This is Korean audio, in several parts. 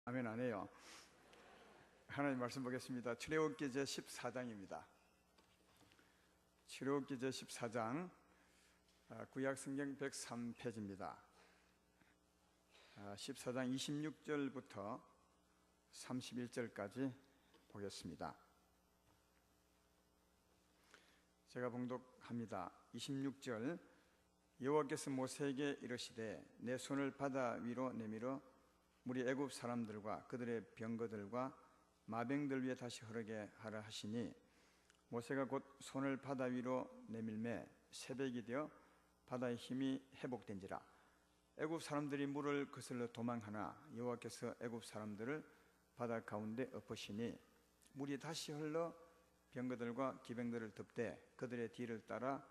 아멘 안 해요. 하나님 말씀 보겠습니다. 출애굽기 제 14장입니다. 출애굽기 제 14장 구약 성경 103페이지입니다. 14장 26절부터 31절까지 보겠습니다. 제가 봉독합니다. 26절 여호와께서 모세에게 이르시되 내 손을 바다 위로 내밀어 물이 애굽 사람들과 그들의 병거들과 마병들 위에 다시 흐르게 하라 하시니 모세가 곧 손을 바다 위로 내밀매 새벽이 되어 바다의 힘이 회복된지라. 애굽 사람들이 물을 거슬러 도망하나 여호와께서 애굽 사람들을 바다 가운데 엎으시니 물이 다시 흘러 병거들과 기병들을 덮되 그들의 뒤를 따라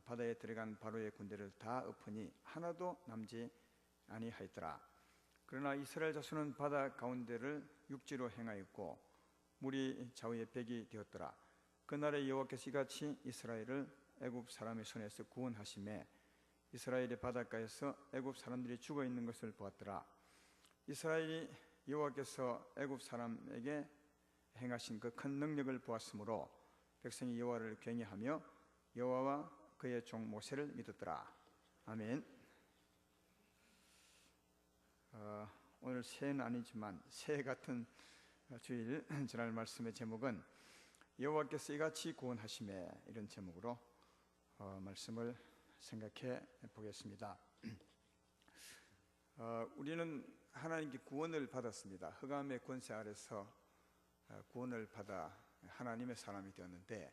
바다에 들어간 바로의 군대를 다 엎으니 하나도 남지 아니하였더라. 그러나 이스라엘 자손은 바다 가운데를 육지로 행하였고 물이 좌우에 벽이 되었더라. 그날에 여호와께서 이같이 이스라엘을 애굽 사람의 손에서 구원하시매 이스라엘의 바닷가에서 애굽 사람들이 죽어 있는 것을 보았더라. 이스라엘이 여호와께서 애굽 사람에게 행하신 그 큰 능력을 보았으므로 백성이 여호와를 경외하며 여호와와 그의 종 모세를 믿었더라. 아멘. 오늘 새해는 아니지만 새해 같은 주일 전할 말씀의 제목은 여호와께서 이같이 구원하심에, 이런 제목으로 말씀을 생각해 보겠습니다. 우리는 하나님께 구원을 받았습니다. 흑암의 권세 아래서 구원을 받아 하나님의 사람이 되었는데,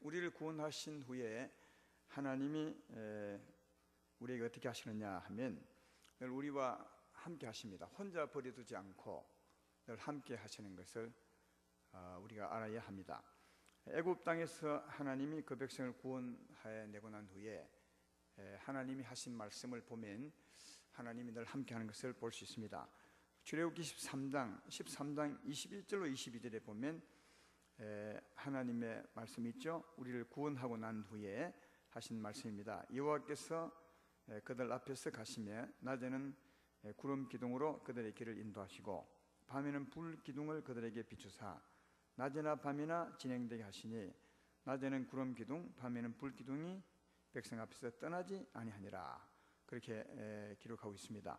우리를 구원하신 후에 하나님이 우리에게 어떻게 하시느냐 하면 늘 우리와 함께 하십니다. 혼자 버려두지 않고 늘 함께 하시는 것을 우리가 알아야 합니다. 애굽 땅에서 하나님이 그 백성을 구원하여 내고 난 후에 하나님이 하신 말씀을 보면 하나님이 늘 함께 하는 것을 볼 수 있습니다. 출애굽기 13장 21절로 22절에 보면 하나님의 말씀이 있죠. 우리를 구원하고 난 후에 하신 말씀입니다. 여호와께서 그들 앞에서 가시며 낮에는 구름 기둥으로 그들의 길을 인도하시고 밤에는 불 기둥을 그들에게 비추사 낮이나 밤이나 진행되게 하시니 낮에는 구름 기둥 밤에는 불 기둥이 백성 앞에서 떠나지 아니하니라. 그렇게 기록하고 있습니다.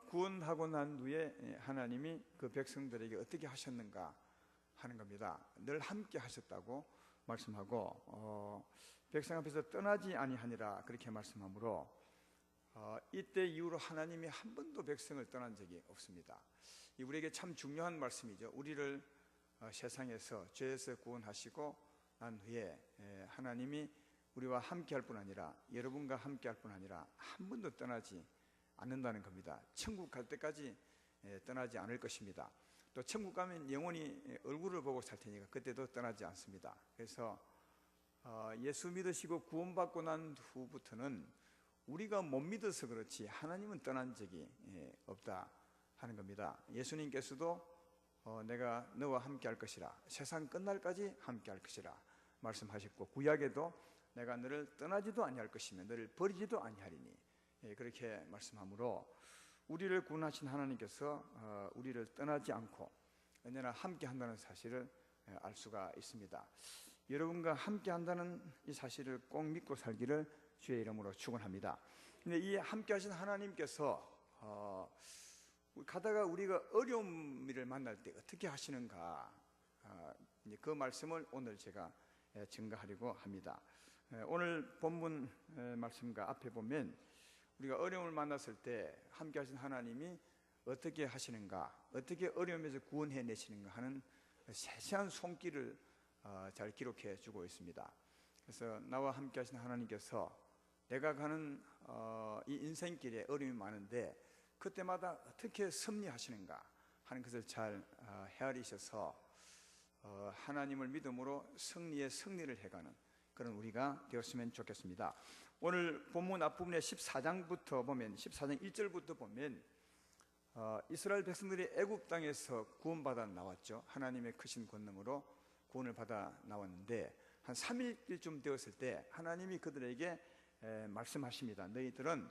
구원하고 난 후에 하나님이 그 백성들에게 어떻게 하셨는가 하는 겁니다. 늘 함께 하셨다고 말씀하고 백성 앞에서 떠나지 아니하니라 그렇게 말씀하므로 이때 이후로 하나님이 한 번도 백성을 떠난 적이 없습니다. 우리에게 참 중요한 말씀이죠. 우리를 세상에서 죄에서 구원하시고 난 후에 하나님이 우리와 함께 할 뿐 아니라 여러분과 함께 할 뿐 아니라 한 번도 떠나지 않는다는 겁니다. 천국 갈 때까지 떠나지 않을 것입니다. 또 천국 가면 영원히 얼굴을 보고 살 테니까 그때도 떠나지 않습니다. 그래서 예수 믿으시고 구원받고 난 후부터는 우리가 못 믿어서 그렇지 하나님은 떠난 적이 없다 하는 겁니다. 예수님께서도 내가 너와 함께 할 것이라, 세상 끝날까지 함께 할 것이라 말씀하셨고 구약에도 내가 너를 떠나지도 아니할 것이며 너를 버리지도 아니하리니 그렇게 말씀하므로 우리를 구원하신 하나님께서 우리를 떠나지 않고 언제나 함께 한다는 사실을 알 수가 있습니다. 여러분과 함께 한다는 이 사실을 꼭 믿고 살기를 주의 이름으로 축원합니다. 근데 이 함께 하신 하나님께서 가다가 우리가 어려움을 만날 때 어떻게 하시는가, 그 말씀을 오늘 제가 증거하려고 합니다. 오늘 본문 말씀과 앞에 보면 우리가 어려움을 만났을 때 함께 하신 하나님이 어떻게 하시는가, 어떻게 어려움에서 구원해 내시는가 하는 세세한 손길을 잘 기록해 주고 있습니다. 그래서 나와 함께 하신 하나님께서 내가 가는 이 인생길에 어려움이 많은데 그때마다 어떻게 섭리하시는가 하는 것을 잘 헤아리셔서 하나님을 믿음으로 승리를 해가는 그런 우리가 되었으면 좋겠습니다. 오늘 본문 앞부분에 14장부터 보면 14장 1절부터 보면 이스라엘 백성들이 애굽 땅에서 구원받아 나왔죠. 하나님의 크신 권능으로 구원을 받아 나왔는데 한 3일쯤 되었을 때 하나님이 그들에게 말씀하십니다. 너희들은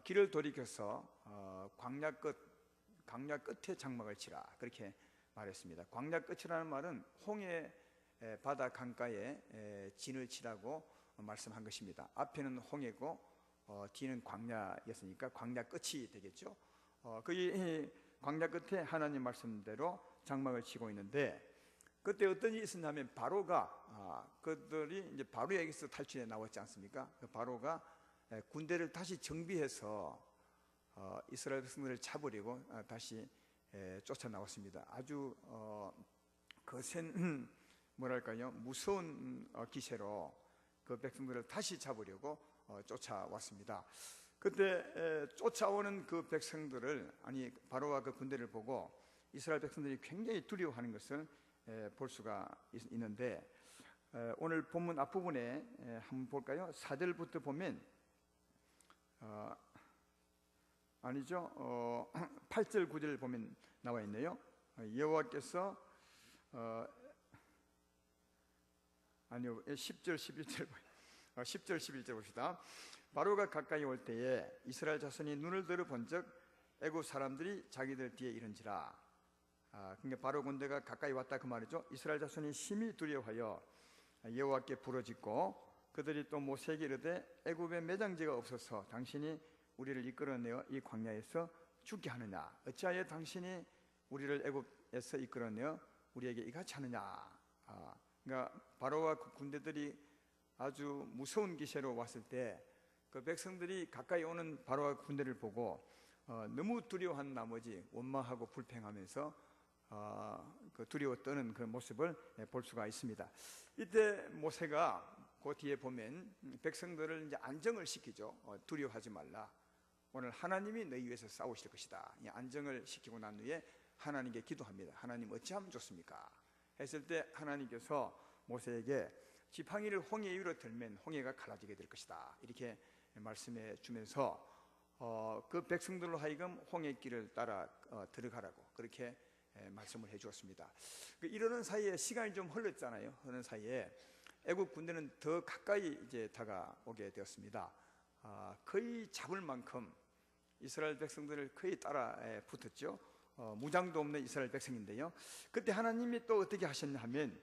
길을 돌이켜서 광야 끝 광야 끝에 장막을 치라 그렇게 말했습니다. 광야 끝이라는 말은 홍해 바다 강가에 진을 치라고 말씀한 것입니다. 앞에는 홍해고 뒤는 광야였으니까 광야 끝이 되겠죠. 그 광야 끝에 하나님 말씀대로 장막을 치고 있는데, 그때 어떤 일이 있었냐면 바로가 그들이 이제 바로에게서 탈출해 나왔지 않습니까? 그 바로가 군대를 다시 정비해서 이스라엘 백성들을 잡으려고 다시 쫓아 나왔습니다. 아주 거센 뭐랄까요, 무서운 기세로 그 백성들을 다시 잡으려고 쫓아왔습니다. 그때 쫓아오는 그 백성들을, 아니 바로와 그 군대를 보고 이스라엘 백성들이 굉장히 두려워하는 것을 볼 수가 있는데, 오늘 본문 앞부분에 한번 볼까요? 4절부터 보면 아니죠, 8절 9절 보면 나와 있네요. 여호와께서 아니요, 10절 11절 10절 11절 봅시다. 바로가 가까이 올 때에 이스라엘 자손이 눈을 들어 본즉 애굽 사람들이 자기들 뒤에 이른지라. 그러니까 바로 군대가 가까이 왔다 그 말이죠. 이스라엘 자손이 심히 두려워하여 여호와께 부르짖고 그들이 또 모세에게 이르되 애굽에 매장지가 없어서 당신이 우리를 이끌어내어 이 광야에서 죽게 하느냐? 어찌하여 당신이 우리를 애굽에서 이끌어내어 우리에게 이같이 하느냐? 그러니까 바로와 그 군대들이 아주 무서운 기세로 왔을 때 그 백성들이 가까이 오는 바로와 군대를 보고 너무 두려워한 나머지 원망하고 불평하면서 그 두려워 떠는 그 모습을 볼 수가 있습니다. 이때 모세가 그 뒤에 보면 백성들을 이제 안정을 시키죠. 두려워하지 말라. 오늘 하나님이 너희 위해서 싸우실 것이다. 안정을 시키고 난 후에 하나님께 기도합니다. 하나님 어찌하면 좋습니까? 했을 때 하나님께서 모세에게 지팡이를 홍해 위로 들면 홍해가 갈라지게 될 것이다. 이렇게 말씀해 주면서 그 백성들로 하여금 홍해길을 따라 들어가라고 그렇게 말씀을 해 주었습니다. 이러는 사이에 시간이 좀 흘렀잖아요. 흐르는 사이에 애국 군대는 더 가까이 이제 다가오게 되었습니다. 거의 잡을 만큼 이스라엘 백성들을 거의 따라 붙었죠. 무장도 없는 이스라엘 백성인데요. 그때 하나님이 또 어떻게 하셨냐 하면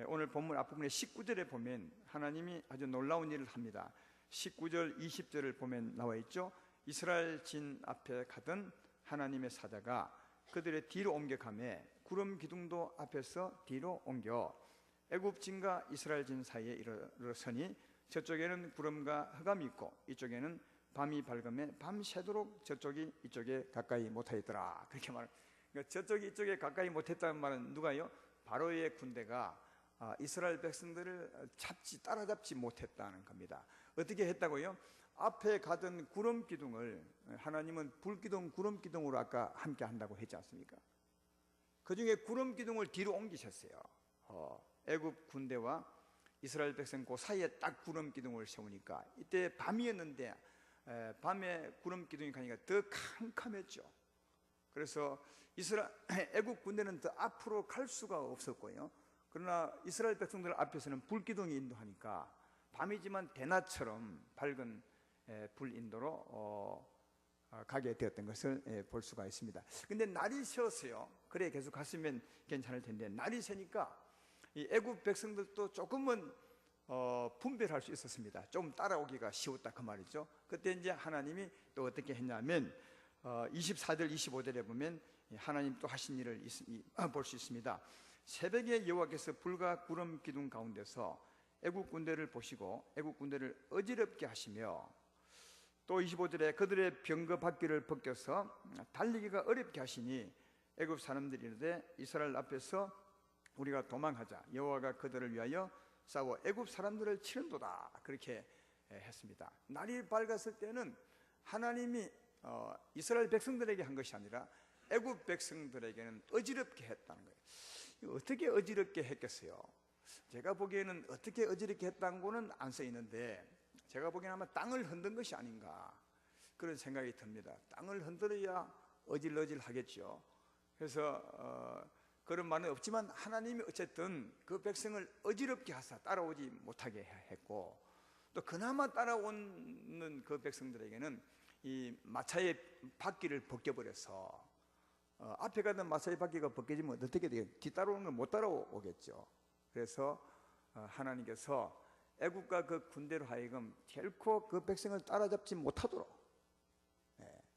오늘 본문 앞부분에 19절에 보면 하나님이 아주 놀라운 일을 합니다. 19절 20절을 보면 나와 있죠. 이스라엘 진 앞에 가던 하나님의 사자가 그들의 뒤로 옮겨가매 구름 기둥도 앞에서 뒤로 옮겨 애굽 진과 이스라엘 진 사이에 이르러서니 저쪽에는 구름과 흑암이 있고 이쪽에는 밤이 밝음에 밤새도록 저쪽이 이쪽에 가까이 못하였더라. 그렇게 말합니다. 그러니까 저쪽이 이쪽에 가까이 못했다는 말은 누가요? 바로의 군대가 이스라엘 백성들을 따라잡지 못했다는 겁니다. 어떻게 했다고요? 앞에 가던 구름 기둥을 하나님은 불기둥 구름 기둥으로 아까 함께 한다고 했지 않습니까? 그 중에 구름 기둥을 뒤로 옮기셨어요. 애굽 군대와 이스라엘 백성 그 사이에 딱 구름 기둥을 세우니까 이때 밤이었는데 밤에 구름 기둥이 가니까 더 캄캄했죠. 그래서 애굽 군대는 더 앞으로 갈 수가 없었고요. 그러나 이스라엘 백성들 앞에서는 불기둥이 인도하니까 밤이지만 대낮처럼 밝은 불인도로 가게 되었던 것을 볼 수가 있습니다. 근데 날이 새었어요. 그래 계속 갔으면 괜찮을 텐데 날이 새니까 이 애굽 백성들도 조금은 분별할 수 있었습니다. 좀 따라오기가 쉬웠다 그 말이죠. 그때 이제 하나님이 또 어떻게 했냐면 24절 25절에 보면 하나님 또 하신 일을 볼 수 있습니다. 새벽에 여호와께서 불과 구름 기둥 가운데서 애굽 군대를 보시고 애굽 군대를 어지럽게 하시며 또 25절에 그들의 병거 바퀴를 벗겨서 달리기가 어렵게 하시니 애굽 사람들이 이르되 이스라엘 앞에서 우리가 도망하자. 여호와가 그들을 위하여 싸워 애굽 사람들을 치는도다. 그렇게 했습니다. 날이 밝았을 때는 하나님이 이스라엘 백성들에게 한 것이 아니라 애굽 백성들에게는 어지럽게 했다는 거예요. 어떻게 어지럽게 했겠어요? 제가 보기에는 어떻게 어지럽게 했다는 거는 안 써 있는데 제가 보기에는 아마 땅을 흔든 것이 아닌가 그런 생각이 듭니다. 땅을 흔들어야 어질어질 하겠죠. 그래서 그런 말은 없지만 하나님이 어쨌든 그 백성을 어지럽게 하사 따라오지 못하게 했고 또 그나마 따라오는 그 백성들에게는 이 마차의 바퀴를 벗겨버려서 앞에 가던 마사의 바퀴가 벗겨지면 어떻게 돼요? 뒤따라오는 건 못 따라오겠죠. 그래서 하나님께서 애국과 그 군대로 하여금 결코 그 백성을 따라잡지 못하도록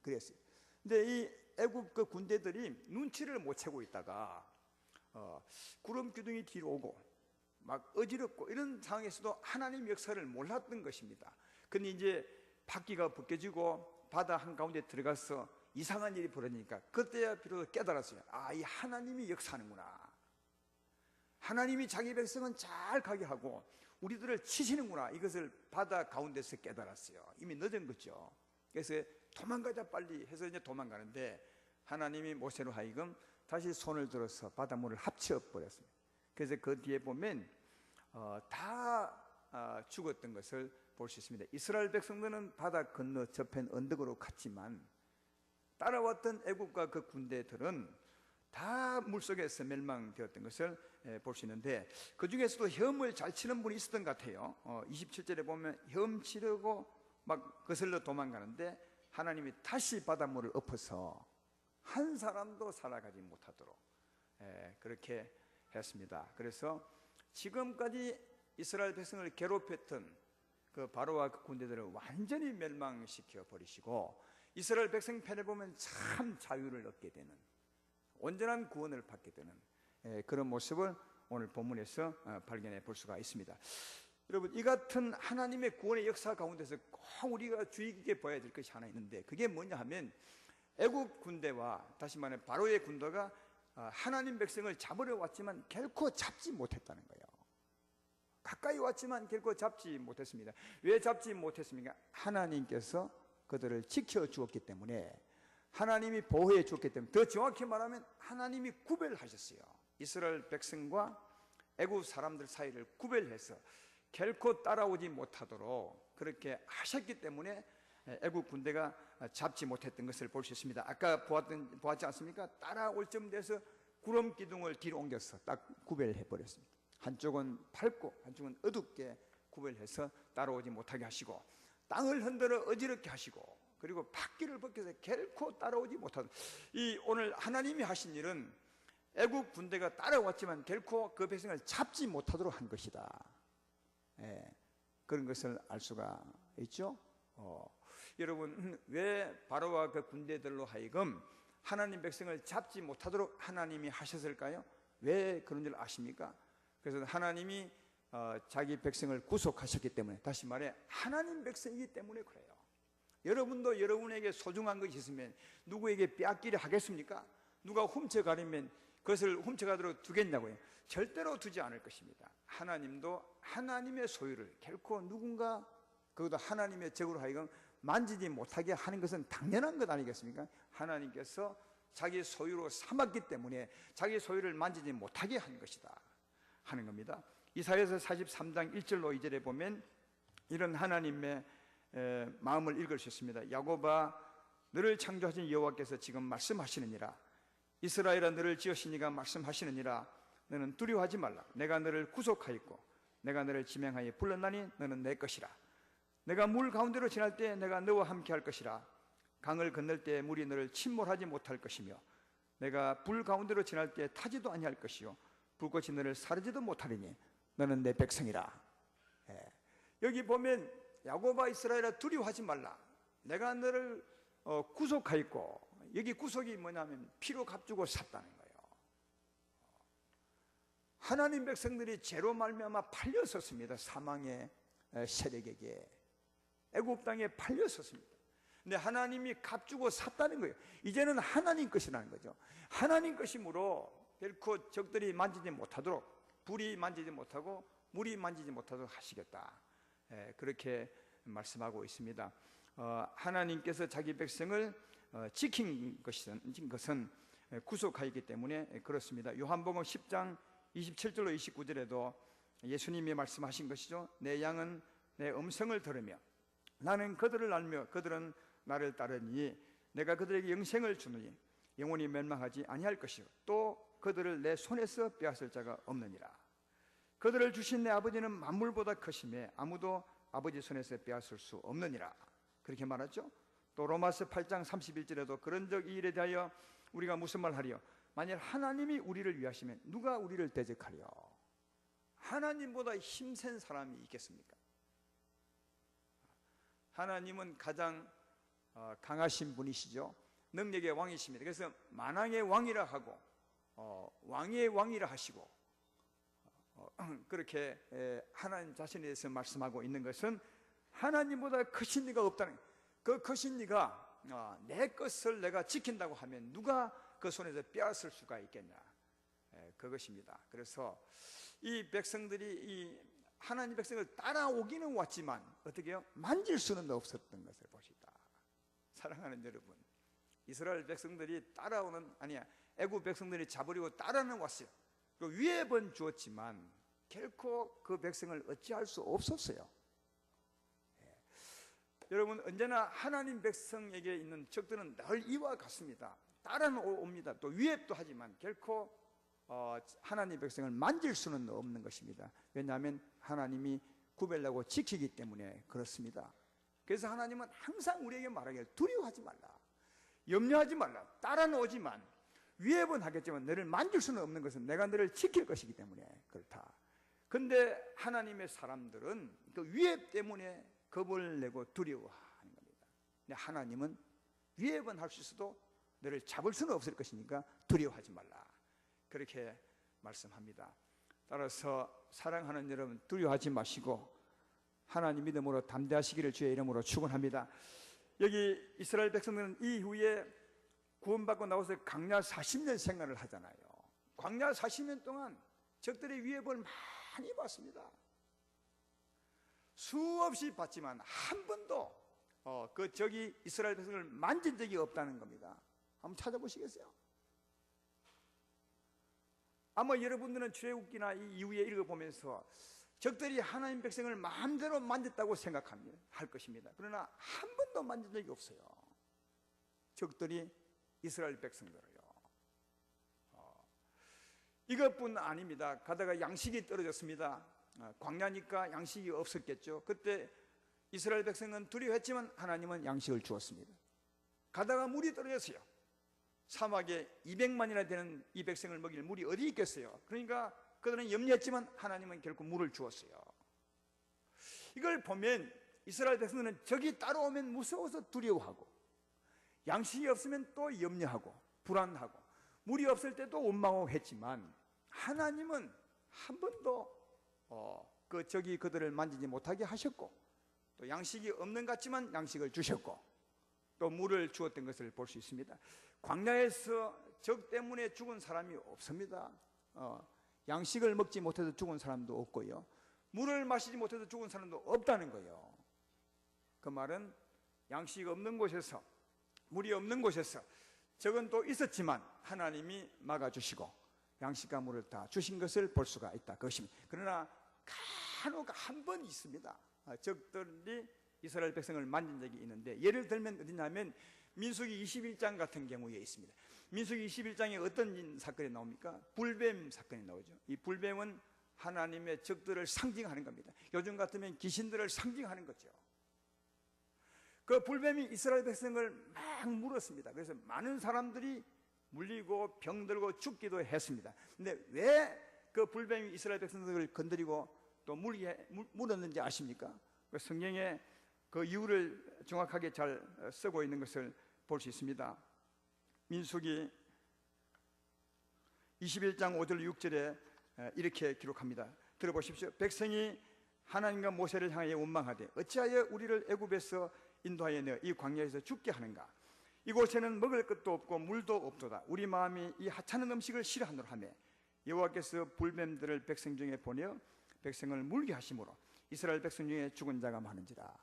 그랬어요. 근데 이 애국 그 군대들이 눈치를 못 채고 있다가 구름 기둥이 뒤로 오고 막 어지럽고 이런 상황에서도 하나님 역사를 몰랐던 것입니다. 근데 이제 바퀴가 벗겨지고 바다 한가운데 들어가서 이상한 일이 벌어지니까 그때야 비로소 깨달았어요. 이 하나님이 역사하는구나. 하나님이 자기 백성은 잘 가게 하고 우리들을 치시는구나. 이것을 바다 가운데서 깨달았어요. 이미 늦은 거죠. 그래서 도망가자 빨리 해서 이제 도망가는데 하나님이 모세로 하여금 다시 손을 들어서 바닷물을 합쳐 버렸습니다. 그래서 그 뒤에 보면 다 죽었던 것을 볼 수 있습니다. 이스라엘 백성들은 바다 건너 저편 언덕으로 갔지만 따라왔던 애국과 그 군대들은 다 물속에서 멸망되었던 것을 볼 수 있는데 그 중에서도 헤엄을 잘 치는 분이 있었던 것 같아요. 27절에 보면 헤엄 치려고 막 거슬러 도망가는데 하나님이 다시 바닷물을 엎어서 한 사람도 살아가지 못하도록 그렇게 했습니다. 그래서 지금까지 이스라엘 백성을 괴롭혔던 그 바로와 그 군대들을 완전히 멸망시켜 버리시고 이스라엘 백성 편에 보면 참 자유를 얻게 되는 온전한 구원을 받게 되는 그런 모습을 오늘 본문에서 발견해 볼 수가 있습니다. 여러분, 이 같은 하나님의 구원의 역사 가운데서 꼭 우리가 주의 깊게 봐야 될 것이 하나 있는데 그게 뭐냐 하면 애국 군대와 다시 말해 바로의 군대가 하나님 백성을 잡으려 왔지만 결코 잡지 못했다는 거예요. 가까이 왔지만 결코 잡지 못했습니다. 왜 잡지 못했습니까? 하나님께서 그들을 지켜주었기 때문에, 하나님이 보호해 주었기 때문에, 더 정확히 말하면 하나님이 구별하셨어요. 이스라엘 백성과 애국 사람들 사이를 구별해서 결코 따라오지 못하도록 그렇게 하셨기 때문에 애국 군대가 잡지 못했던 것을 볼 수 있습니다. 아까 보았지 않습니까? 따라올 쯤 돼서 구름 기둥을 뒤로 옮겨서 딱 구별해 버렸습니다. 한쪽은 밝고 한쪽은 어둡게 구별해서 따라오지 못하게 하시고, 땅을 흔들어 어지럽게 하시고, 그리고 바퀴를 벗겨서 결코 따라오지 못하도록. 이 오늘 하나님이 하신 일은 애국 군대가 따라왔지만 결코 그 백성을 잡지 못하도록 한 것이다. 그런 것을 알 수가 있죠. 여러분, 왜 바로와 그 군대들로 하여금 하나님 백성을 잡지 못하도록 하나님이 하셨을까요? 왜 그런 줄 아십니까? 그래서 하나님이 자기 백성을 구속하셨기 때문에, 다시 말해 하나님 백성이기 때문에 그래요. 여러분도 여러분에게 소중한 것이 있으면 누구에게 빼앗기려 하겠습니까? 누가 훔쳐가려면 그것을 훔쳐가도록 두겠냐고요? 절대로 두지 않을 것입니다. 하나님도 하나님의 소유를 결코 누군가, 그것도 하나님의 적으로 하여금 만지지 못하게 하는 것은 당연한 것 아니겠습니까? 하나님께서 자기 소유로 삼았기 때문에 자기 소유를 만지지 못하게 한 것이다 하는 겁니다. 이사야서 43장 1절로 2절에 보면 이런 하나님의 마음을 읽을 수 있습니다. 야곱아, 너를 창조하신 여호와께서 지금 말씀하시느니라. 이스라엘아, 너를 지으시니가 말씀하시느니라. 너는 두려워하지 말라. 내가 너를 구속하였고 내가 너를 지명하여 불렀나니 너는 내 것이라. 내가 물 가운데로 지날 때 내가 너와 함께 할 것이라. 강을 건널 때 물이 너를 침몰하지 못할 것이며 내가 불 가운데로 지날 때 타지도 아니할 것이요 불꽃이 너를 사르지도 못하리니 너는 내 백성이라. 여기 보면 야곱아, 이스라엘아, 두려워하지 말라. 내가 너를 구속하였고, 여기 구속이 뭐냐면 피로 값주고 샀다는 거예요. 하나님 백성들이 죄로 말미암아 팔렸었습니다. 사망의 세력에게, 애국 땅에 팔렸었습니다. 근데 하나님이 값주고 샀다는 거예요. 이제는 하나님 것이라는 거죠. 하나님 것이므로 결코 적들이 만지지 못하도록, 불이 만지지 못하고 물이 만지지 못하도록 하시겠다, 그렇게 말씀하고 있습니다. 하나님께서 자기 백성을 지킨 것은 구속하였기 때문에 그렇습니다. 요한복음 10장 27절로 29절에도 예수님이 말씀하신 것이죠. 내 양은 내 음성을 들으며 나는 그들을 알며 그들은 나를 따르니 내가 그들에게 영생을 주느니 영원히 멸망하지 아니할 것이요 또 그들을 내 손에서 빼앗을 자가 없느니라. 그들을 주신 내 아버지는 만물보다 크시매 아무도 아버지 손에서 빼앗을 수 없느니라. 그렇게 말하죠. 또 로마서 8장 31절에도 그런즉 이 일에 대하여 우리가 무슨 말 하리요? 만일 하나님이 우리를 위하시면 누가 우리를 대적하리요? 하나님보다 힘센 사람이 있겠습니까? 하나님은 가장 강하신 분이시죠. 능력의 왕이십니다. 그래서 만왕의 왕이라 하고 왕의 왕이라 하시고 그렇게 하나님 자신에 대해서 말씀하고 있는 것은 하나님보다 크신 이가 없다는, 그 크신 이가 내 것을 내가 지킨다고 하면 누가 그 손에서 빼앗을 수가 있겠냐, 그것입니다. 그래서 이 백성들이 이 하나님 백성을 따라오기는 왔지만 어떻게 해요? 만질 수는 없었던 것을 보시다. 사랑하는 여러분, 이스라엘 백성들이 따라오는, 아니야, 애굽 백성들이 잡으려고 따라는 왔어요. 그 위협은 주었지만 결코 그 백성을 어찌할 수 없었어요. 여러분, 언제나 하나님 백성에게 있는 적들은 늘 이와 같습니다. 따라는 옵니다. 또 위협도 하지만 결코 하나님 백성을 만질 수는 없는 것입니다. 왜냐하면 하나님이 구별하고 지키기 때문에 그렇습니다. 그래서 하나님은 항상 우리에게 말하기를 두려워하지 말라, 염려하지 말라. 따라는 오지만 위협은 하겠지만 너를 만질 수는 없는 것은 내가 너를 지킬 것이기 때문에 그렇다. 근데 하나님의 사람들은 그 위협 때문에 겁을 내고 두려워하는 겁니다. 근데 하나님은 위협은 할 수 있어도 너를 잡을 수는 없을 것이니까 두려워하지 말라, 그렇게 말씀합니다. 따라서 사랑하는 여러분, 두려워하지 마시고 하나님 믿음으로 담대하시기를 주의 이름으로 축원합니다. 여기 이스라엘 백성들은 이후에 구원받고 나와서 광야 40년 생활을 하잖아요. 광야 40년 동안 적들의 위협을 많이 받습니다. 수없이 받지만 한 번도 그 적이 이스라엘 백성을 만진 적이 없다는 겁니다. 한번 찾아보시겠어요? 아마 여러분들은 출애굽기나 이 이후에 읽어보면서 적들이 하나님 백성을 마음대로 만졌다고 생각할 것입니다. 그러나 한 번도 만진 적이 없어요. 적들이 이스라엘 백성들을요. 이것뿐 아닙니다. 가다가 양식이 떨어졌습니다. 광야니까 양식이 없었겠죠. 그때 이스라엘 백성은 두려워했지만 하나님은 양식을 주었습니다. 가다가 물이 떨어졌어요. 사막에 200만이나 되는 이 백성을 먹일 물이 어디 있겠어요. 그러니까 그들은 염려했지만 하나님은 결국 물을 주었어요. 이걸 보면 이스라엘 백성들은 적이 따라오면 무서워서 두려워하고, 양식이 없으면 또 염려하고 불안하고, 물이 없을 때도 원망하고 했지만 하나님은 한 번도 그 적이 그들을 만지지 못하게 하셨고, 또 양식이 없는 것 같지만 양식을 주셨고, 또 물을 주었던 것을 볼 수 있습니다. 광야에서 적 때문에 죽은 사람이 없습니다. 양식을 먹지 못해서 죽은 사람도 없고요, 물을 마시지 못해서 죽은 사람도 없다는 거예요. 그 말은 양식 없는 곳에서, 물이 없는 곳에서 적은 또 있었지만 하나님이 막아주시고 양식과 물을 다 주신 것을 볼 수가 있다, 그것입니다. 그러나 간혹 한 번 있습니다. 적들이 이스라엘 백성을 만진 적이 있는데, 예를 들면 어디냐면 민수기 21장 같은 경우에 있습니다. 민수기 21장에 어떤 사건이 나옵니까? 불뱀 사건이 나오죠. 이 불뱀은 하나님의 적들을 상징하는 겁니다. 요즘 같으면 귀신들을 상징하는 거죠. 그 불뱀이 이스라엘 백성을 막 물었습니다. 그래서 많은 사람들이 물리고 병들고 죽기도 했습니다. 근데 왜 그 불뱀이 이스라엘 백성들을 건드리고 또 물었는지 아십니까? 그 성경에 그 이유를 정확하게 잘 쓰고 있는 것을 볼 수 있습니다. 민수기 21장 5절 6절에 이렇게 기록합니다. 들어보십시오. 백성이 하나님과 모세를 향하여 원망하되 어찌하여 우리를 애굽에서 인도하여 내어 이 광야에서 죽게 하는가? 이곳에는 먹을 것도 없고 물도 없도다. 우리 마음이 이 하찮은 음식을 싫어하노라 하며 여호와께서 불뱀들을 백성 중에 보내어 백성을 물게 하심으로 이스라엘 백성 중에 죽은 자가 많은지라.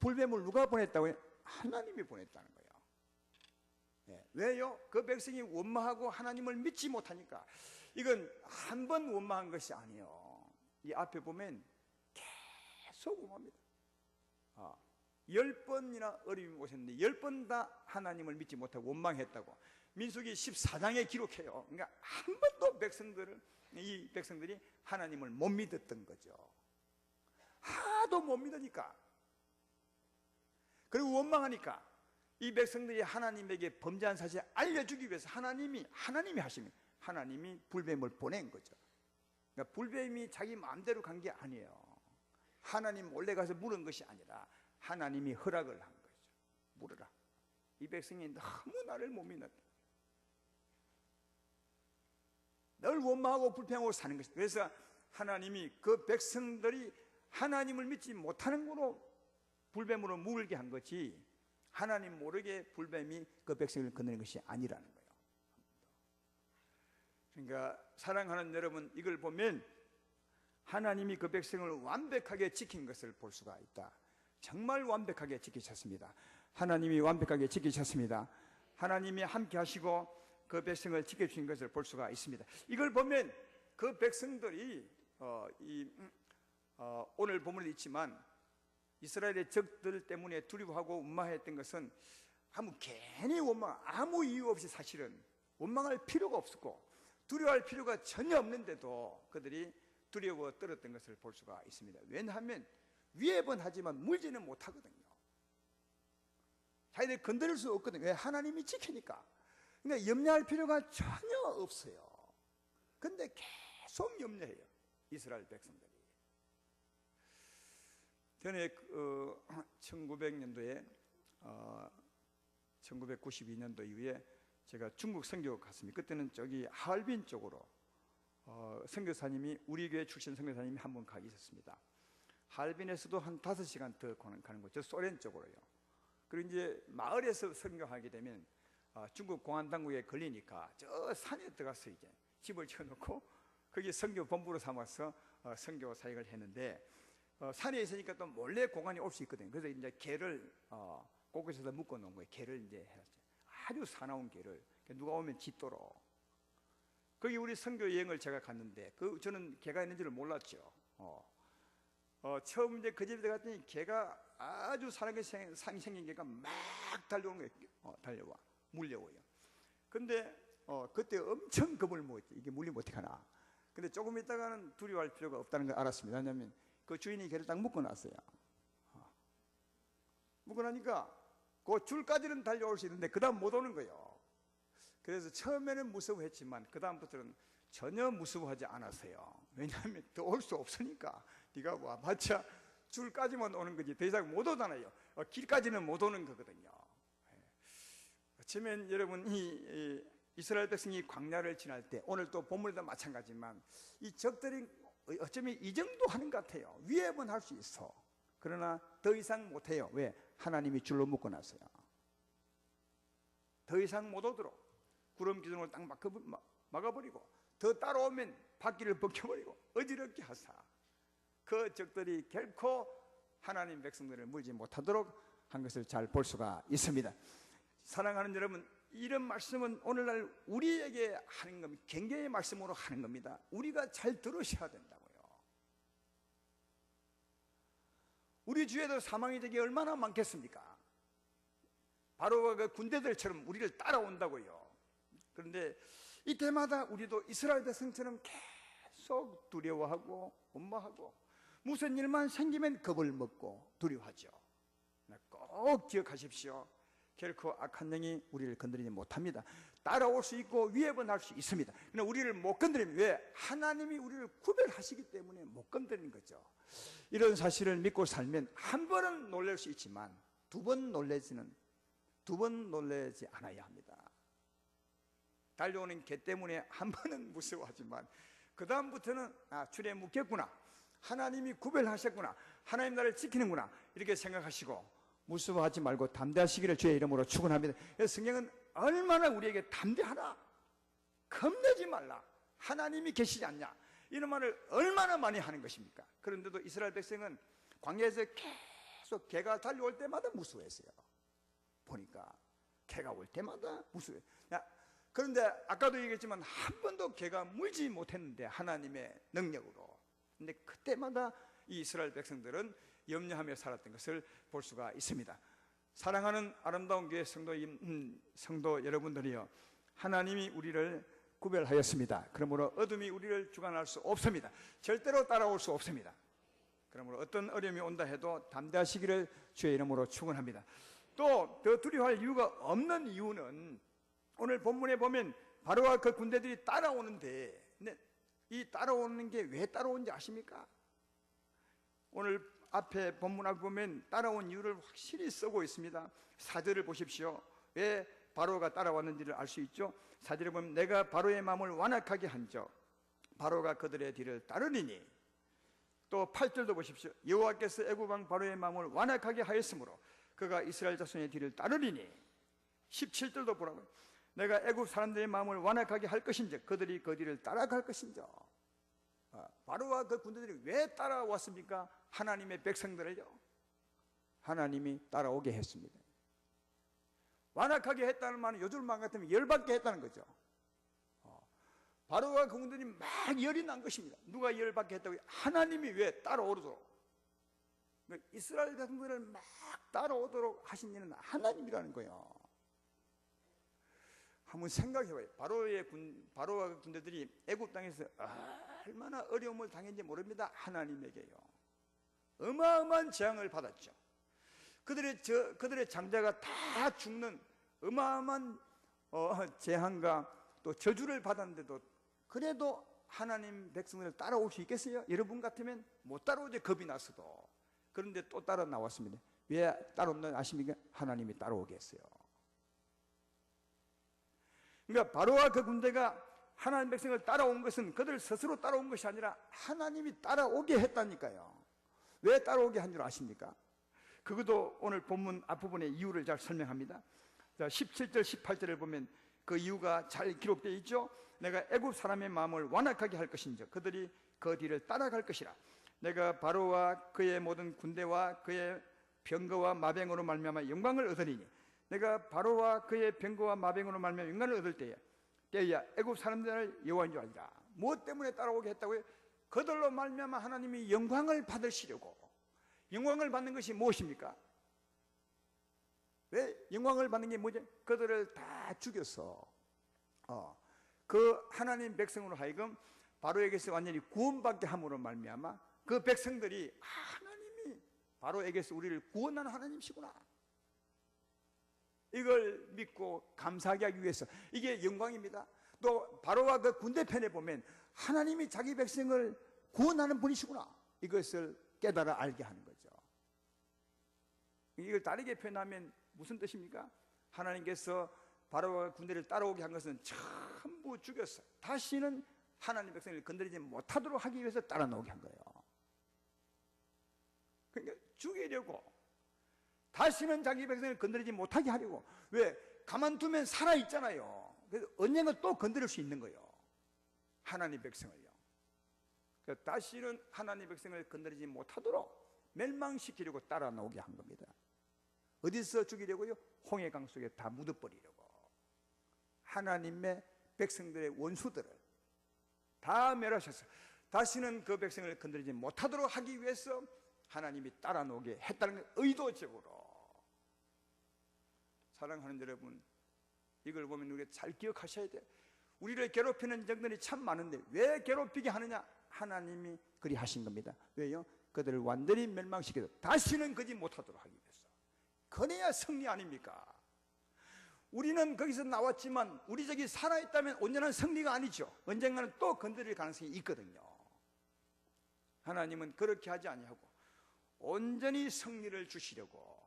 불뱀을 누가 보냈다고요? 하나님이 보냈다는 거예요. 왜요? 그 백성이 원망하고 하나님을 믿지 못하니까. 이건 한 번 원망한 것이 아니에요. 이 앞에 보면 계속 원망합니다. 10번이나 어려움이 오셨는데 10번 다 하나님을 믿지 못하고 원망했다고 민수기 14장에 기록해요. 그러니까 한 번도 이 백성들이 하나님을 못 믿었던 거죠. 하도 못 믿으니까, 그리고 원망하니까 이 백성들이 하나님에게 범죄한 사실을 알려주기 위해서 하나님이 불뱀을 보낸 거죠. 그러니까 불뱀이 자기 마음대로 간 게 아니에요. 하나님 몰래 가서 물은 것이 아니라 하나님이 허락을 한 거죠. 물으라. 이 백성이 너무 나를 못 믿는다. 늘 원망하고 불평하고 사는 것이다. 그래서 하나님이 그 백성들이 하나님을 믿지 못하는 거로 불뱀으로 물게 한 거지, 하나님 모르게 불뱀이 그 백성을 건드린 것이 아니라는 거예요. 그러니까 사랑하는 여러분, 이걸 보면 하나님이 그 백성을 완벽하게 지킨 것을 볼 수가 있다. 정말 완벽하게 지키셨습니다. 하나님이 완벽하게 지키셨습니다. 하나님이 함께 하시고 그 백성을 지켜주신 것을 볼 수가 있습니다. 이걸 보면 그 백성들이 오늘 본문에 있지만 이스라엘의 적들 때문에 두려워하고 원망했던 것은 괜히 원망, 아무 이유 없이 사실은 원망할 필요가 없었고 두려워할 필요가 전혀 없는데도 그들이 두려워 떨었던 것을 볼 수가 있습니다. 왜냐하면 위협은 하지만 물지는 못하거든요. 자기들 건드릴 수 없거든요. 왜? 하나님이 지키니까. 그러니까 염려할 필요가 전혀 없어요. 근데 계속 염려해요, 이스라엘 백성들이. 전에 1900년도에 1992년도 이후에 제가 중국 선교 갔습니다. 그때는 저기 하얼빈 쪽으로 선교사님이, 우리 교회 출신 선교사님이 한 분 가 있었습니다. 하얼빈에서도 한 5시간 더 가는 거죠. 소련 쪽으로요. 그리고 이제 마을에서 선교하게 되면 중국 공안 당국에 걸리니까 저 산에 들어가서 이제 집을 쳐놓고 거기 선교 본부로 삼아서 선교 사역을 했는데, 산에 있으니까 또 몰래 공안이 올 수 있거든요. 그래서 이제 개를 곳곳에서 묶어 놓은 거예요. 개를 이제 해놨죠. 아주 사나운 개를, 누가 오면 짖도록. 거기 우리 선교 여행을 제가 갔는데 저는 개가 있는 줄을 몰랐죠. 처음 이제 그 집에 들어갔더니 개가 아주 사나게 생긴 개가 막 달려오는 거예요. 달려와 물려와요. 근데 그때 엄청 겁을 먹었지. 이게 물리면 어떡하나. 근데 조금 있다가는 두려워할 필요가 없다는 걸 알았습니다. 왜냐하면 그 주인이 개를 딱 묶어놨어요. 묶어놓으니까 그 줄까지는 달려올 수 있는데 그 다음 못 오는 거예요. 그래서 처음에는 무서워했지만 그 다음부터는 전혀 무서워하지 않았어요. 왜냐하면 더 올 수 없으니까. 네가 와봤자 줄까지만 오는 거지 더 이상 못 오잖아요. 길까지는 못 오는 거거든요. 어쩌면 여러분 이 이스라엘 백성이 광야를 지날 때, 오늘 또 본문에도 마찬가지지만 이 적들이 어쩌면 이 정도 하는 것 같아요. 위협은 할 수 있어. 그러나 더 이상 못해요. 왜? 하나님이 줄로 묶어놨어요. 더 이상 못 오도록 구름 기둥을 딱 막아버리고, 더 따라오면 바퀴를 벗겨버리고 어지럽게 하사 그 적들이 결코 하나님 백성들을 물지 못하도록 한 것을 잘 볼 수가 있습니다. 사랑하는 여러분, 이런 말씀은 오늘날 우리에게 하는 겁니다. 경계의 말씀으로 하는 겁니다. 우리가 잘 들으셔야 된다고요. 우리 주위에도 사망의 적이 얼마나 많겠습니까? 바로 그 군대들처럼 우리를 따라온다고요. 그런데 이때마다 우리도 이스라엘 백성처럼 계속 두려워하고 원망하고 무슨 일만 생기면 겁을 먹고 두려워하죠. 꼭 기억하십시오. 결코 악한 영이 우리를 건드리지 못합니다. 따라올 수 있고 위협은 할 수 있습니다. 그러나 우리를 못 건드립니다. 왜? 하나님이 우리를 구별하시기 때문에 못 건드리는 거죠. 이런 사실을 믿고 살면 한 번은 놀랄 수 있지만 두 번 놀라지 않아야 합니다. 달려오는 개 때문에 한 번은 무서워하지만 그 다음부터는 줄에 묶였구나, 하나님이 구별하셨구나, 하나님 나를 지키는구나, 이렇게 생각하시고 무서워하지 말고 담대하시기를 주의 이름으로 축원합니다. 그래서 성경은 얼마나 우리에게 담대하라, 겁내지 말라, 하나님이 계시지 않냐, 이런 말을 얼마나 많이 하는 것입니까? 그런데도 이스라엘 백성은 광야에서 계속 개가 달려올 때마다 무서워했어요. 보니까 개가 올 때마다 무서워해요. 그런데 아까도 얘기했지만 한 번도 개가 물지 못했는데 하나님의 능력으로. 근데 그때마다 이 이스라엘 백성들은 염려하며 살았던 것을 볼 수가 있습니다. 사랑하는 아름다운 교회 성도 여러분들이요, 하나님이 우리를 구별하였습니다. 그러므로 어둠이 우리를 주관할 수 없습니다. 절대로 따라올 수 없습니다. 그러므로 어떤 어려움이 온다 해도 담대하시기를 주의 이름으로 축원합니다. 또 더 두려워할 이유가 없는 이유는 오늘 본문에 보면 바로와 그 군대들이 따라오는데 이 따라오는 게 왜 따라오는지 아십니까? 오늘 앞에 본문 앞에 보면 따라온 이유를 확실히 쓰고 있습니다. 4절을 보십시오. 왜 바로가 따라왔는지를 알 수 있죠. 4절에 보면 내가 바로의 마음을 완악하게 한적 바로가 그들의 뒤를 따르리니, 또 8절도 보십시오. 여호와께서 애굽 왕 바로의 마음을 완악하게 하였으므로 그가 이스라엘 자손의 뒤를 따르리니, 17절도 보라고요. 내가 애굽 사람들의 마음을 완악하게 할 것인즉 그들이 그 뒤를 따라갈 것인즉. 바로와 그 군대들이 왜 따라왔습니까? 하나님의 백성들을요, 하나님이 따라오게 했습니다. 완악하게 했다는 말은 요즘만 같으면 열받게 했다는 거죠. 바로와 그 군대들이 막 열이 난 것입니다. 누가 열받게 했다고? 하나님이 왜 따라오도록, 이스라엘 백성들을 막 따라오도록 하신 이는 하나님이라는 거예요. 한번 생각해봐요. 바로와 그 군대들이 애굽 땅에서 얼마나 어려움을 당했는지 모릅니다. 하나님에게요, 어마어마한 재앙을 받았죠. 그들의 장자가 다 죽는 어마어마한 재앙과 또 저주를 받았는데도 그래도 하나님 백성을 따라올 수 있겠어요? 여러분 같으면 못 따라오죠. 겁이 났어도. 그런데 또 따라 나왔습니다. 왜 따라온다는 아십니까? 하나님이 따라오게 했어요. 그러니까 바로와 그 군대가 하나님 백성을 따라온 것은 그들 스스로 따라온 것이 아니라 하나님이 따라오게 했다니까요. 왜 따라오게 한 줄 아십니까? 그것도 오늘 본문 앞부분의 이유를 잘 설명합니다. 자, 17절 18절을 보면 그 이유가 잘 기록되어 있죠. 내가 애굽 사람의 마음을 완악하게 할 것인즉 그들이 그 뒤를 따라갈 것이라. 내가 바로와 그의 모든 군대와 그의 병거와 마병으로 말미암아 영광을 얻으리니, 내가 바로와 그의 병거와 마병으로 말미암아 영광을 얻을 때야 애굽 사람들을 여호와인 줄 알리라. 무엇 때문에 따라오게 했다고요? 그들로 말미암아 하나님이 영광을 받으시려고. 영광을 받는 것이 무엇입니까? 왜 영광을 받는 게 뭐죠? 그들을 다 죽여서 그 하나님 백성으로 하여금 바로에게서 완전히 구원받게 함으로 말미암아 그 백성들이 하나님이 바로에게서 우리를 구원하는 하나님이시구나, 이걸 믿고 감사하게 하기 위해서, 이게 영광입니다. 또 바로와 그 군대편에 보면 하나님이 자기 백성을 구원하는 분이시구나, 이것을 깨달아 알게 하는 거죠. 이걸 다르게 표현하면 무슨 뜻입니까? 하나님께서 바로와 군대를 따라오게 한 것은 전부 죽였어요. 다시는 하나님 백성을 건드리지 못하도록 하기 위해서 따라 나오게 한 거예요. 그러니까 죽이려고, 다시는 자기 백성을 건드리지 못하게 하려고. 왜? 가만두면 살아있잖아요. 그래서 언젠가 또 건드릴 수 있는 거예요, 하나님 백성을요. 그러니까 다시는 하나님 백성을 건드리지 못하도록 멸망시키려고 따라 나오게 한 겁니다. 어디서 죽이려고요? 홍해강 속에 다 묻어버리려고. 하나님의 백성들의 원수들을 다 멸하셔서 다시는 그 백성을 건드리지 못하도록 하기 위해서 하나님이 따라 나오게 했다는 걸 의도적으로. 사랑하는 여러분, 이걸 보면 우리가 잘 기억하셔야 돼요. 우리를 괴롭히는 적들이 참 많은데 왜 괴롭히게 하느냐? 하나님이 그리 하신 겁니다. 왜요? 그들을 완전히 멸망시켜서 다시는 그지 못하도록 하기 위해서. 그래야 승리 아닙니까? 우리는 거기서 나왔지만 우리 적이 살아있다면 온전한 승리가 아니죠. 언젠가는 또 건드릴 가능성이 있거든요. 하나님은 그렇게 하지 아니하고 온전히 승리를 주시려고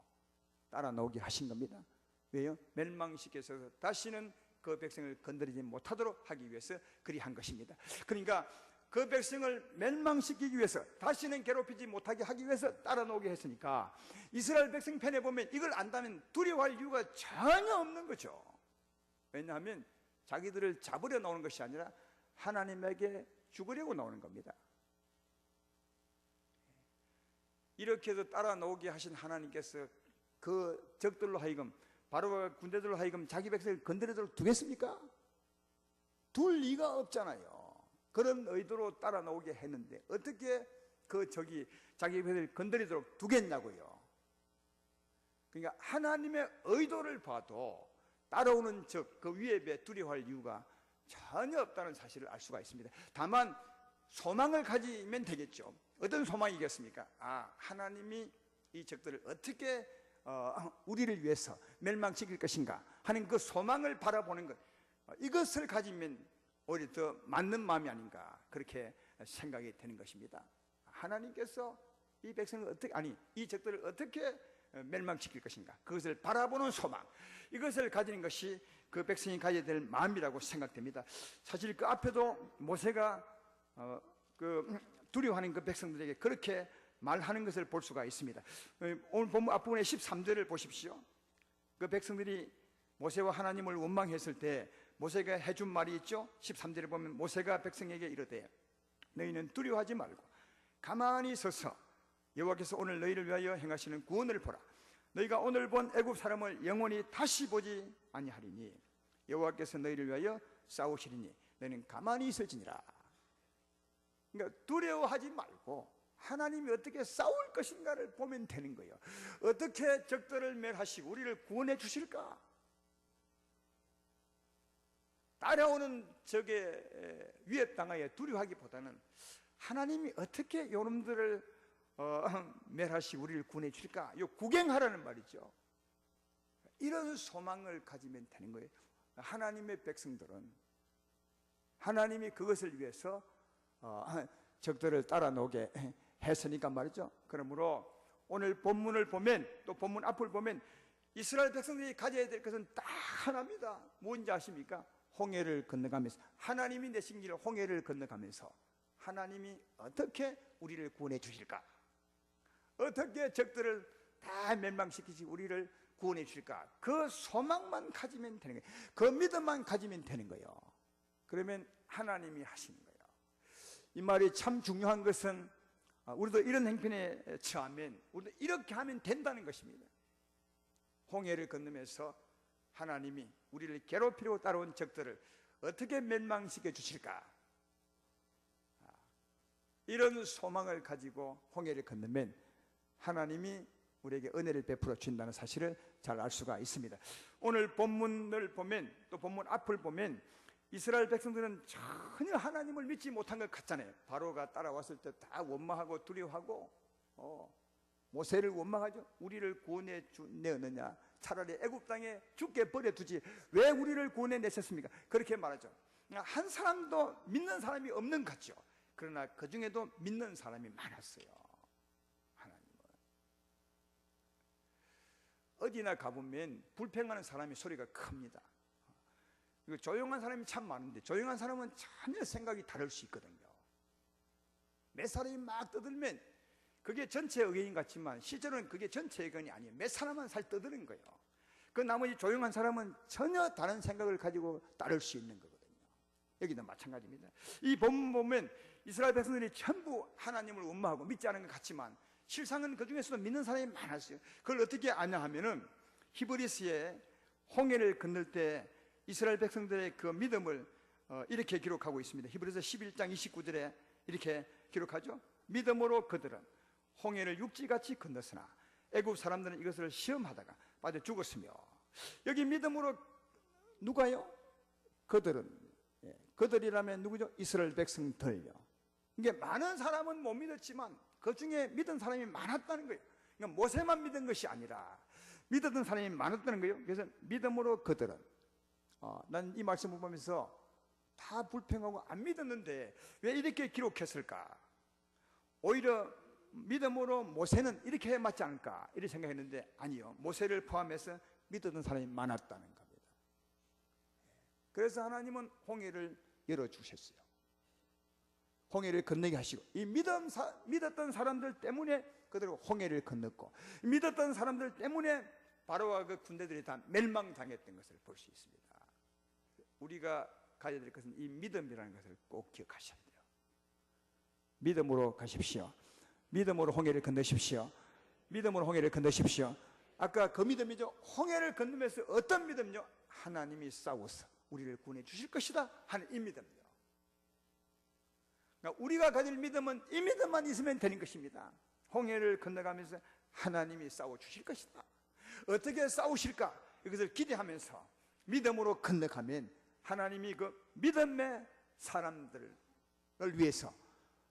따라 나오게 하신 겁니다. 왜요? 멸망시켜서 다시는 그 백성을 건드리지 못하도록 하기 위해서 그리 한 것입니다. 그러니까 그 백성을 멸망시키기 위해서, 다시는 괴롭히지 못하게 하기 위해서 따라 나오게 했으니까 이스라엘 백성 편에 보면 이걸 안다면 두려워할 이유가 전혀 없는 거죠. 왜냐하면 자기들을 잡으려 나오는 것이 아니라 하나님에게 죽으려고 나오는 겁니다. 이렇게 해서 따라 나오게 하신 하나님께서 그 적들로 하여금, 바로와 군대들로 하여금 자기 백성을 건드리도록 두겠습니까? 둘 리가 없잖아요. 그런 의도로 따라 나오게 했는데 어떻게 그 적이 자기 백성을 건드리도록 두겠냐고요. 그러니까 하나님의 의도를 봐도 따라오는 적, 그 위에 두려워할 이유가 전혀 없다는 사실을 알 수가 있습니다. 다만 소망을 가지면 되겠죠. 어떤 소망이겠습니까? 하나님이 이 적들을 어떻게 우리를 위해서 멸망시킬 것인가 하는 그 소망을 바라보는 것, 이것을 가지면 오히려 더 맞는 마음이 아닌가 그렇게 생각이 되는 것입니다. 하나님께서 이 백성을 어떻게, 이 적들을 어떻게 멸망시킬 것인가, 그것을 바라보는 소망, 이것을 가지는 것이 그 백성이 가져야 될 마음이라고 생각됩니다. 사실 그 앞에도 모세가 두려워하는 그 백성들에게 그렇게 말하는 것을 볼 수가 있습니다. 오늘 본문 앞부분의 13절을 보십시오. 그 백성들이 모세와 하나님을 원망했을 때 모세가 해준 말이 있죠. 13절에 보면 모세가 백성에게 이르되 너희는 두려워하지 말고 가만히 서서 여호와께서 오늘 너희를 위하여 행하시는 구원을 보라. 너희가 오늘 본 애굽 사람을 영원히 다시 보지 아니하리니 여호와께서 너희를 위하여 싸우시리니 너희는 가만히 있을지니라. 그러니까 두려워하지 말고 하나님이 어떻게 싸울 것인가를 보면 되는 거예요. 어떻게 적들을 멸하시고 우리를 구원해 주실까? 따라오는 적의 위협당하여 두려워하기보다는 하나님이 어떻게 요놈들을 멸하시고 우리를 구원해 주실까? 요 구경하라는 말이죠. 이런 소망을 가지면 되는 거예요. 하나님의 백성들은 하나님이 그것을 위해서 적들을 따라 놓게 했으니까 말이죠. 그러므로 오늘 본문을 보면, 또 본문 앞을 보면 이스라엘 백성들이 가져야 될 것은 딱 하나입니다. 뭔지 아십니까? 홍해를 건너가면서, 하나님이 내신 길 홍해를 건너가면서 하나님이 어떻게 우리를 구원해 주실까? 어떻게 적들을 다 멸망시키시 우리를 구원해 주실까? 그 소망만 가지면 되는 거예요. 그 믿음만 가지면 되는 거예요. 그러면 하나님이 하시는 거예요. 이 말이 참 중요한 것은 우리도 이런 행편에 처하면 우리도 이렇게 하면 된다는 것입니다. 홍해를 건너면서 하나님이 우리를 괴롭히려고 따라온 적들을 어떻게 멸망시켜 주실까? 이런 소망을 가지고 홍해를 건너면 하나님이 우리에게 은혜를 베풀어 준다는 사실을 잘 알 수가 있습니다. 오늘 본문을 보면, 또 본문 앞을 보면 이스라엘 백성들은 전혀 하나님을 믿지 못한 것 같잖아요. 바로가 따라왔을 때 다 원망하고 두려워하고 모세를 원망하죠. 우리를 구원해 내었느냐, 차라리 애굽 땅에 죽게 버려두지 왜 우리를 구원해 내셨습니까? 그렇게 말하죠. 한 사람도 믿는 사람이 없는 것 같죠. 그러나 그 중에도 믿는 사람이 많았어요. 하나님은 어디나 가보면 불평하는 사람이 소리가 큽니다. 조용한 사람이 참 많은데 조용한 사람은 전혀 생각이 다를 수 있거든요. 몇 사람이 막 떠들면 그게 전체 의견인 같지만 실제로는 그게 전체 의견이 아니에요. 몇 사람만 살 떠드는 거예요. 그 나머지 조용한 사람은 전혀 다른 생각을 가지고 따를 수 있는 거거든요. 여기도 마찬가지입니다. 이 본문 보면 이스라엘 백성들이 전부 하나님을 원망하고 믿지 않은 것 같지만 실상은 그 중에서도 믿는 사람이 많았어요. 그걸 어떻게 아냐 하면은 히브리서에 홍해를 건널 때 이스라엘 백성들의 그 믿음을 이렇게 기록하고 있습니다. 히브리서 11장 29절에 이렇게 기록하죠. 믿음으로 그들은 홍해를 육지같이 건넜으나 애굽 사람들은 이것을 시험하다가 빠져 죽었으며. 여기 믿음으로 누가요? 그들은, 그들이라면 누구죠? 이스라엘 백성들요. 이게 많은 사람은 못 믿었지만 그 중에 믿은 사람이 많았다는 거예요. 그러니까 모세만 믿은 것이 아니라 믿었던 사람이 많았다는 거예요. 그래서 믿음으로 그들은, 난 이 말씀을 보면서 다 불평하고 안 믿었는데 왜 이렇게 기록했을까? 오히려 믿음으로 모세는 이렇게 해 맞지 않을까? 이렇게 생각했는데 아니요. 모세를 포함해서 믿었던 사람이 많았다는 겁니다. 그래서 하나님은 홍해를 열어주셨어요. 홍해를 건너게 하시고, 이 믿었던 사람들 때문에 그대로 홍해를 건넜고, 믿었던 사람들 때문에 바로와 그 군대들이 다 멸망당했던 것을 볼 수 있습니다. 우리가 가져야 될 것은 이 믿음이라는 것을 꼭 기억하셔야 돼요. 믿음으로 가십시오. 믿음으로 홍해를 건너십시오. 믿음으로 홍해를 건너십시오. 아까 그 믿음이죠. 홍해를 건너면서 어떤 믿음요? 하나님이 싸워서 우리를 구원해 주실 것이다 하는 이 믿음이요. 그러니까 우리가 가질 믿음은 이 믿음만 있으면 되는 것입니다. 홍해를 건너가면서 하나님이 싸워 주실 것이다. 어떻게 싸우실까? 이것을 기대하면서 믿음으로 건너가면 하나님이 그 믿음의 사람들을 위해서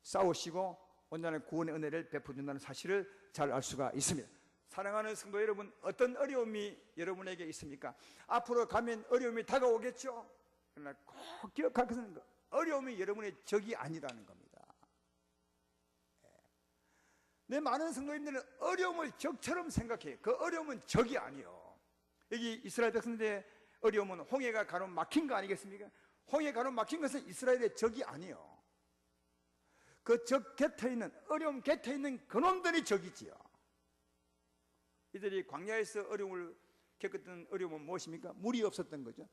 싸우시고 온전한 구원의 은혜를 베풀어준다는 사실을 잘 알 수가 있습니다. 사랑하는 성도 여러분, 어떤 어려움이 여러분에게 있습니까? 앞으로 가면 어려움이 다가오겠죠? 그러나 꼭 기억할 것은 어려움이 여러분의 적이 아니라는 겁니다. 내 많은 성도님들은 어려움을 적처럼 생각해요. 그 어려움은 적이 아니에요. 여기 이스라엘 백성들의 어려움은 홍해가 가로 막힌 거 아니겠습니까? 홍해 가로 막힌 것은 이스라엘의 적이 아니에요. 그 적 곁에 있는, 어려움 곁에 있는 그놈들이 적이지요. 이들이 광야에서 어려움을 겪었던 어려움은 무엇입니까? 물이 없었던 거죠.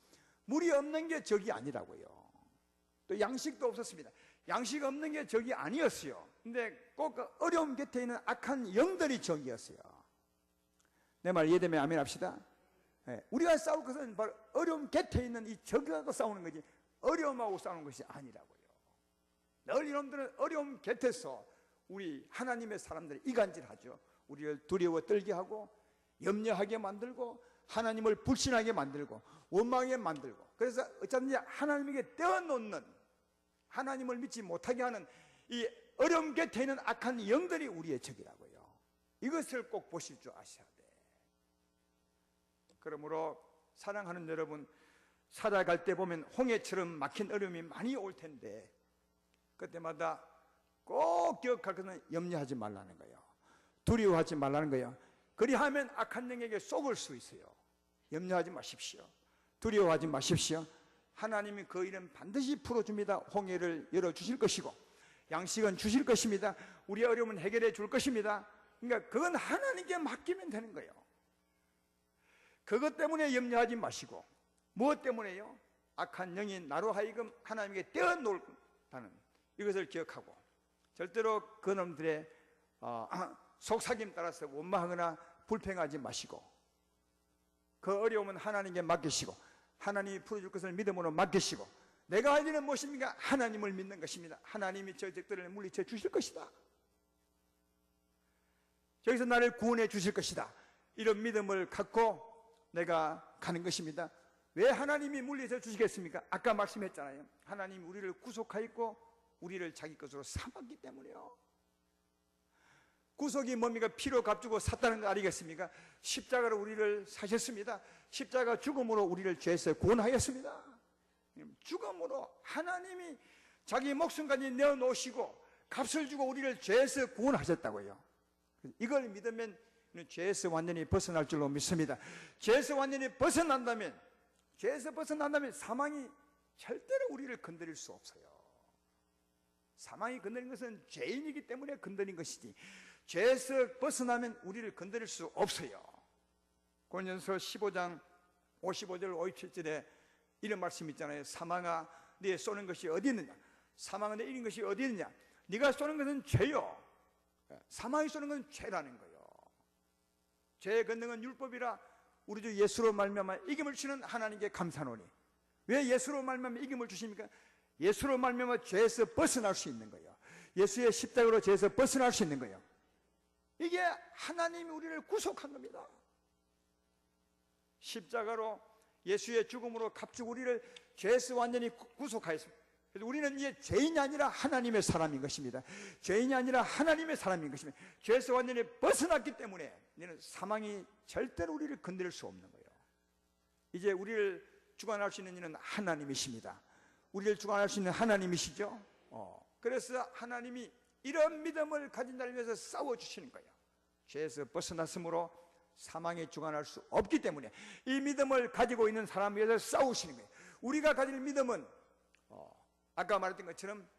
물이 없는 게 적이 아니라고요. 또 양식도 없었습니다. 양식 없는 게 적이 아니었어요. 근데 꼭 그 어려움 곁에 있는 악한 영들이 적이었어요. 내 말 이해되면 아멘 합시다. 우리가 싸울 것은 바로 어려움 곁에 있는 이 적하고 싸우는 거지 어려움하고 싸우는 것이 아니라고요. 늘 이놈들은 어려움 곁에서 우리 하나님의 사람들이 이간질하죠. 우리를 두려워 떨게 하고 염려하게 만들고 하나님을 불신하게 만들고 원망하게 만들고, 그래서 어쩌든지 하나님에게 떼어놓는, 하나님을 믿지 못하게 하는 이 어려움 곁에 있는 악한 영들이 우리의 적이라고요. 이것을 꼭 보실 줄 아셔야 돼. 그러므로 사랑하는 여러분, 살아갈 때 보면 홍해처럼 막힌 어려움이 많이 올 텐데 그때마다 꼭 기억할 것은 염려하지 말라는 거예요. 두려워하지 말라는 거예요. 그리하면 악한 영에게 속을 수 있어요. 염려하지 마십시오. 두려워하지 마십시오. 하나님이 그 일은 반드시 풀어줍니다. 홍해를 열어주실 것이고 양식은 주실 것입니다. 우리의 어려움은 해결해 줄 것입니다. 그러니까 그건 하나님께 맡기면 되는 거예요. 그것 때문에 염려하지 마시고, 무엇 때문에요? 악한 영이 나로 하여금 하나님께 떼어놓다는 이것을 기억하고 절대로 그놈들의 속삭임 따라서 원망하거나 불평하지 마시고 그 어려움은 하나님께 맡기시고 하나님이 풀어줄 것을 믿음으로 맡기시고, 내가 할 일은 무엇입니까? 하나님을 믿는 것입니다. 하나님이 저 적들을 물리쳐 주실 것이다. 저기서 나를 구원해 주실 것이다. 이런 믿음을 갖고 내가 가는 것입니다. 왜 하나님이 물리쳐 주시겠습니까? 아까 말씀했잖아요. 하나님이 우리를 구속하였고 우리를 자기 것으로 삼았기 때문에요. 구속이 뭡니까? 피로 값주고 샀다는 거 아니겠습니까? 십자가로 우리를 사셨습니다. 십자가 죽음으로 우리를 죄에서 구원하였습니다. 죽음으로 하나님이 자기 목숨까지 내어놓으시고 값을 주고 우리를 죄에서 구원하셨다고요. 이걸 믿으면 죄에서 완전히 벗어날 줄로 믿습니다. 죄에서 완전히 벗어난다면 사망이 절대로 우리를 건드릴 수 없어요. 사망이 건드린 것은 죄인이기 때문에 건드린 것이지 죄에서 벗어나면 우리를 건드릴 수 없어요. 고린도전서 15장 55절 57절에 이런 말씀이 있잖아요. 사망아 네에 쏘는 것이 어디 있느냐? 사망은 내 이긴 것이 어디 있느냐? 네가 쏘는 것은 죄요. 사망이 쏘는 것은 죄라는 거예요. 죄의 권능은 율법이라 우리 주 예수로 말미암아 이김을 주시는 하나님께 감사하노니. 왜 예수로 말미암아 이김을 주십니까? 예수로 말미암아 죄에서 벗어날 수 있는 거예요. 예수의 십자가로 죄에서 벗어날 수 있는 거예요. 이게 하나님이 우리를 구속한 겁니다. 십자가로 예수의 죽음으로 값주고 우리를 죄에서 완전히 구속하였습니다. 그래서 우리는 이제 죄인이 아니라 하나님의 사람인 것입니다. 죄인이 아니라 하나님의 사람인 것입니다. 죄에서 완전히 벗어났기 때문에 우리는 사망이 절대로 우리를 건드릴 수 없는 거예요. 이제 우리를 주관할 수 있는 이는 하나님이십니다. 우리를 주관할 수 있는 하나님이시죠. 그래서 하나님이 이런 믿음을 가진 자를 위해서 싸워주시는 거예요. 죄에서 벗어났으므로 사망에 주관할 수 없기 때문에 이 믿음을 가지고 있는 사람을 위해서 싸우시는 거예요. 우리가 가질 믿음은 아까 말했던 것처럼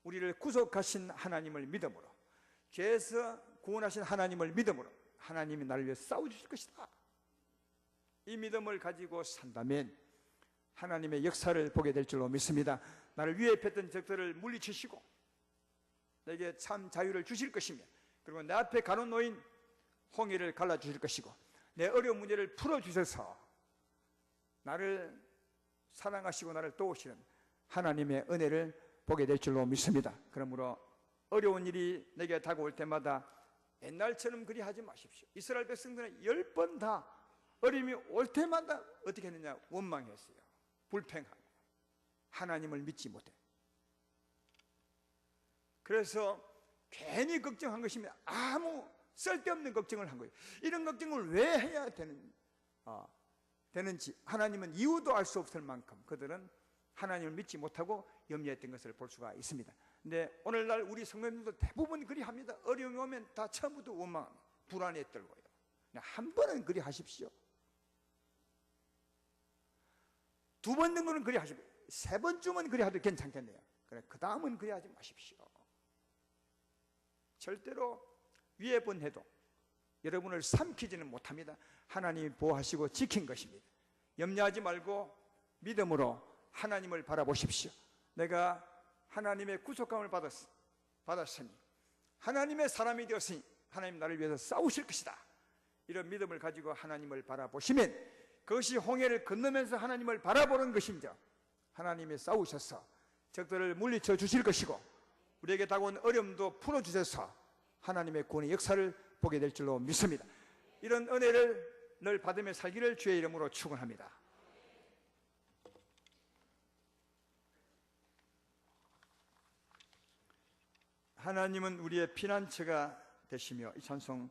우리를 구속하신 하나님을 믿음으로, 죄에서 구원하신 하나님을 믿음으로 하나님이 나를 위해 싸워주실 것이다. 이 믿음을 가지고 산다면 하나님의 역사를 보게 될 줄로 믿습니다. 나를 위협했던 적들을 물리치시고 내게 참 자유를 주실 것이며, 그리고 내 앞에 가놓놓인 홍해를 갈라주실 것이고 내 어려운 문제를 풀어주셔서 나를 사랑하시고 나를 도우시는 하나님의 은혜를 보게 될 줄로 믿습니다. 그러므로 어려운 일이 내게 다가올 때마다 옛날처럼 그리 하지 마십시오. 이스라엘 백성들은 10번 다 어려움이 올 때마다 어떻게 했느냐? 원망했어요. 불평하고 하나님을 믿지 못해. 그래서 괜히 걱정한 것입니다. 아무 쓸데없는 걱정을 한 거예요. 이런 걱정을 왜 해야 되는지 하나님은 이유도 알 수 없을 만큼 그들은 하나님을 믿지 못하고 염려했던 것을 볼 수가 있습니다. 근데 오늘날 우리 성도님들도 대부분 그리 합니다. 어려움이 오면 다 처음부터 원망, 불안에 떨고요. 한 번은 그리 하십시오. 두 번 정도는 그리 하십시오. 세 번쯤은 그리 하도 괜찮겠네요. 그래, 그 다음은 그리 하지 마십시오. 절대로 위에 번해도 여러분을 삼키지는 못합니다. 하나님이 보호하시고 지킨 것입니다. 염려하지 말고 믿음으로 하나님을 바라보십시오. 내가 하나님의 구속감을 받았으니 하나님의 사람이 되었으니 하나님 나를 위해서 싸우실 것이다. 이런 믿음을 가지고 하나님을 바라보시면 그것이 홍해를 건너면서 하나님을 바라보는 것입니다. 하나님이 싸우셔서 적들을 물리쳐 주실 것이고 우리에게 다가온 어려움도 풀어주셔서 하나님의 구원의 역사를 보게 될 줄로 믿습니다. 이런 은혜를 늘 받으며 살기를 주의 이름으로 축원합니다. 하나님은 우리의 피난처가 되시며 이 찬송